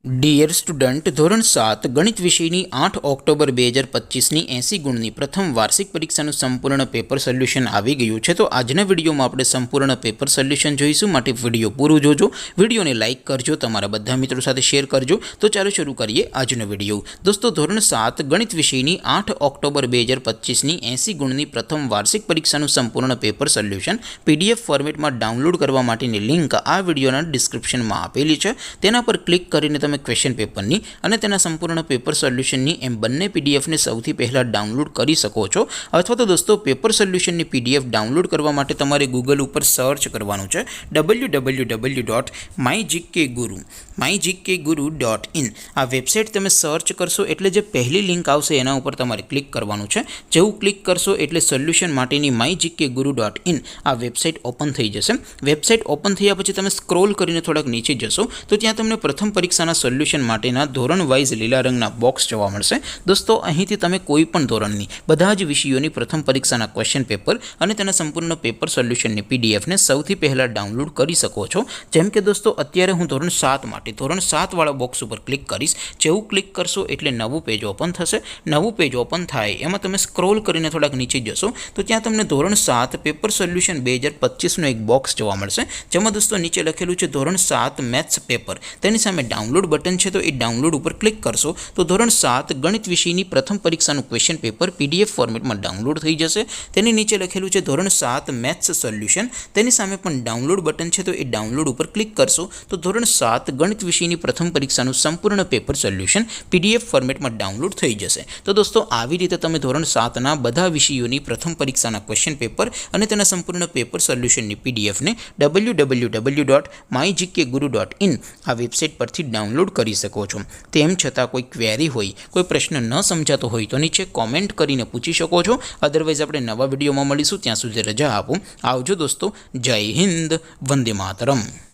Dear student, ધોરણ 7 ગણિત વિષયની 8 ઓક્ટોબર 2025ની 80 ગુણની પ્રથમ વાર્ષિક પરીક્ષાનું સંપૂર્ણ પેપર સોલ્યુશન આવી ગયું છે। તો આજના વિડીયોમાં આપણે સંપૂર્ણ પેપર સોલ્યુશન જોઈશું, માટે વિડીયો પૂરું જોજો, વિડીયોને લાઇક કરજો, તમારા બધા મિત્રો સાથે શેર કરજો। તો ચાલો શરૂ કરીએ આજનો વિડીયો। દોસ્તો, ધોરણ 7 ગણિત વિષયની 8 ઓક્ટોબર 2025ની 80 ગુણની પ્રથમ વાર્ષિક પરીક્ષાનું સંપૂર્ણ પેપર સોલ્યુશન PDF ફોર્મેટમાં ડાઉનલોડ કરવા માટેની લિંક આ વિડીયોના ડિસ્ક્રિપ્શનમાં આપેલી છે। તેના પર ક્લિક કરીને તમે ક્વેશ્ચન પેપરની અને તેના સંપૂર્ણ પેપર સોલ્યુશનની એમ બંને પીડીએફને સૌથી પહેલાં ડાઉનલોડ કરી શકો છો। અથવા તો દોસ્તો, પેપર સોલ્યુશનની પીડીએફ ડાઉનલોડ કરવા માટે તમારે ગૂગલ ઉપર સર્ચ કરવાનું છે www.mygkguru.in। આ વેબસાઇટ તમે સર્ચ કરશો એટલે જે પહેલી લિંક આવશે એના ઉપર તમારે ક્લિક કરવાનું છે। જેવું ક્લિક કરશો એટલે સોલ્યુશન માટેની mygkguru.in આ વેબસાઇટ ઓપન થઈ જશે। વેબસાઇટ ઓપન થયા પછી તમે સ્ક્રોલ કરીને થોડાક નીચે જશો તો ત્યાં તમને પ્રથમ પરીક્ષાના સોલ્યુશન માટેના ધોરણ વાઇઝ લીલા રંગના બોક્સ જોવા મળશે। દોસ્તો, અહીંથી તમે કોઈ પણ ધોરણની બધા જ વિષયોની પ્રથમ પરીક્ષાના ક્વેશ્ચન પેપર અને તેના સંપૂર્ણ પેપર સોલ્યુશનની પીડીએફને સૌથી પહેલાં ડાઉનલોડ કરી શકો છો। જેમ કે દોસ્તો, અત્યારે હું ધોરણ 7 માટે ધોરણ 7 વાળા બોક્સ ઉપર ક્લિક કરીશ। જેવું ક્લિક કરશો એટલે નવું પેજ ઓપન થશે। નવું પેજ ઓપન થાય એમાં તમે સ્ક્રોલ કરીને થોડાક નીચે જશો તો ત્યાં તમને ધોરણ 7 પેપર સોલ્યુશન 2025નો એક બોક્સ જોવા મળશે, જેમાં દોસ્તો નીચે લખેલું છે ધોરણ 7 મેથ્સ પેપર। તેની સામે ડાઉનલોડ બટન છે, તો એ ડાઉનલોડ ઉપર ક્લિક કરશો તો ધોરણ 7 ગણિત વિષયની પ્રથમ પરીક્ષાનું ક્વેશ્ચન પેપર PDF ફોર્મેટમાં ડાઉનલોડ થઈ જશે। તેની નીચે લખેલું છે ધોરણ 7 મેથ્સ સોલ્યુશન, તેની સામે પણ ડાઉનલોડ બટન છે, તો એ ડાઉનલોડ ઉપર ક્લિક કરશો તો ધોરણ 7 ગણિત વિષયની પ્રથમ પરીક્ષાનું સંપૂર્ણ પેપર સોલ્યુશન PDF ફોર્મેટમાં ડાઉનલોડ થઈ જશે। તો દોસ્તો, આવી રીતે તમે ધોરણ 7ના બધા વિષયોની પ્રથમ પરીક્ષાના ક્વેશ્ચન પેપર અને તેના સંપૂર્ણ પેપર સોલ્યુશનની પીડીએફને www.mygkguru.in આ વેબસાઇટ પરથી ડાઉનલોડ કરી શકો છો। તેમ છતાં કોઈ ક્વેરી હોય, કોઈ પ્રશ્ન ન સમજાતો હોય તો નીચે કોમેન્ટ કરીને પૂછી શકો છો। અદરવાઇઝ આપણે નવા વિડીયોમાં મળીશું, ત્યાં સુધી રજા આપો। આવજો દોસ્તો, જય હિન્દ, વંદે માતરમ।